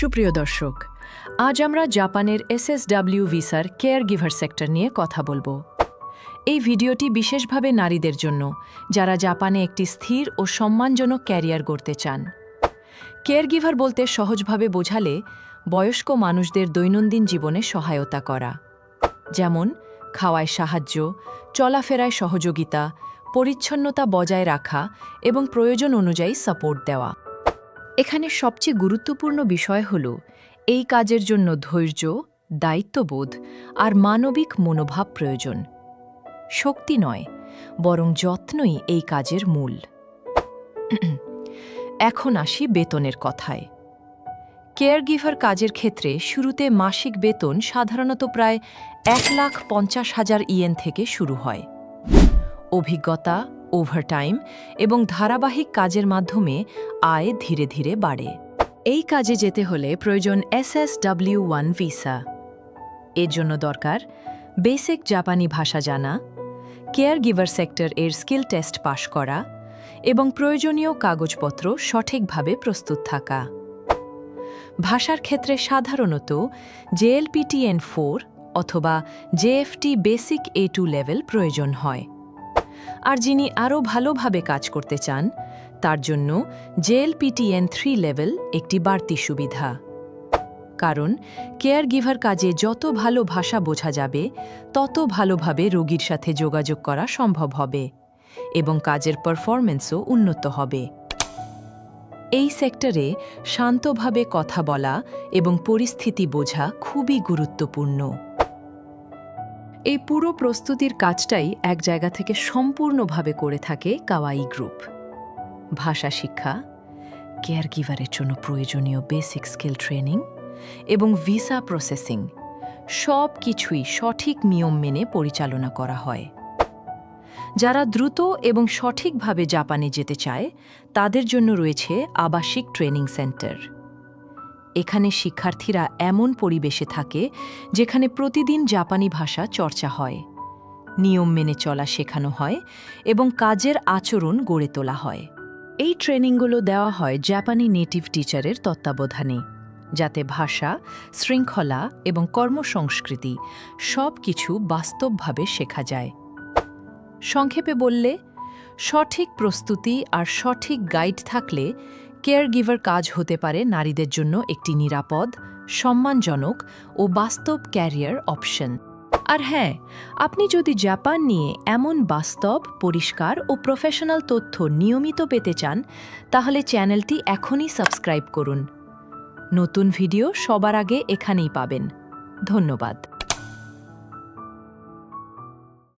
সুপ্রিয় দর্শক, আজ আমরা জাপানের SSW ভিসার কেয়ার গিভার সেক্টর নিয়ে কথা বলবো। এই ভিডিওটি বিশেষভাবে নারীদের জন্য, যারা জাপানে একটি স্থির ও সম্মানজনক ক্যারিয়ার গড়তে চান। কেয়ার গিভার বলতে সহজভাবে বোঝালে বয়স্ক মানুষদের দৈনন্দিন জীবনে সহায়তা করা, যেমন খাওয়ায় সাহায্য, চলাফেরায় সহযোগিতা, পরিচ্ছন্নতা বজায় রাখা এবং প্রয়োজন অনুযায়ী সাপোর্ট দেওয়া। এখানে সবচেয়ে গুরুত্বপূর্ণ বিষয় হল এই কাজের জন্য ধৈর্য, দায়িত্ববোধ আর মানবিক মনোভাব প্রয়োজন। শক্তি নয়, বরং যত্নই এই কাজের মূল। এখন আসি বেতনের কথায়। কেয়ার গিভার কাজের ক্ষেত্রে শুরুতে মাসিক বেতন সাধারণত প্রায় 1,50,000 ইয়েন থেকে শুরু হয়। অভিজ্ঞতা, ওভারটাইম এবং ধারাবাহিক কাজের মাধ্যমে আয় ধীরে ধীরে বাড়ে। এই কাজে যেতে হলে প্রয়োজন SSW1 ভিসা। এর জন্য দরকার বেসিক জাপানি ভাষা জানা, কেয়ার গিভার সেক্টর এর স্কিল টেস্ট পাশ করা এবং প্রয়োজনীয় কাগজপত্র সঠিকভাবে প্রস্তুত থাকা। ভাষার ক্ষেত্রে সাধারণত JLPTN4 অথবা JFT বেসিক A2 লেভেল প্রয়োজন হয়। আর যিনি আরও ভালোভাবে কাজ করতে চান, তার জন্য JLPTN3 লেভেল একটি বাড়তি সুবিধা। কারণ কেয়ার গিভার কাজে যত ভালো ভাষা বোঝা যাবে, তত ভালোভাবে রোগীর সাথে যোগাযোগ করা সম্ভব হবে এবং কাজের পারফরম্যান্সও উন্নত হবে। এই সেক্টরে শান্তভাবে কথা বলা এবং পরিস্থিতি বোঝা খুবই গুরুত্বপূর্ণ। এই পুরো প্রস্তুতির কাজটাই এক জায়গা থেকে সম্পূর্ণভাবে করে থাকে কাওয়াই গ্রুপ। ভাষা শিক্ষা, কেয়ার গিভারের জন্য প্রয়োজনীয় বেসিক স্কিল ট্রেনিং এবং ভিসা প্রসেসিং সব কিছুই সঠিক নিয়ম মেনে পরিচালনা করা হয়। যারা দ্রুত এবং সঠিকভাবে জাপানে যেতে চায়, তাদের জন্য রয়েছে আবাসিক ট্রেনিং সেন্টার। এখানে শিক্ষার্থীরা এমন পরিবেশে থাকে যেখানে প্রতিদিন জাপানি ভাষা চর্চা হয়, নিয়ম মেনে চলা শেখানো হয় এবং কাজের আচরণ গড়ে তোলা হয়। এই ট্রেনিংগুলো দেওয়া হয় জাপানি নেটিভ টিচারের তত্ত্বাবধানে, যাতে ভাষা, শৃঙ্খলা এবং কর্মসংস্কৃতি সব কিছু বাস্তবভাবে শেখা যায়। সংক্ষেপে বললে, সঠিক প্রস্তুতি আর সঠিক গাইড থাকলে কেয়ার গিভার কাজ হতে পারে নারীদের জন্য একটি নিরাপদ, সম্মানজনক ও বাস্তব ক্যারিয়ার অপশন। আর হ্যাঁ, আপনি যদি জাপান নিয়ে এমন বাস্তব, পরিষ্কার ও প্রফেশনাল তথ্য নিয়মিত পেতে চান, তাহলে চ্যানেলটি এখনই সাবস্ক্রাইব করুন। নতুন ভিডিও সবার আগে এখানেই পাবেন। ধন্যবাদ।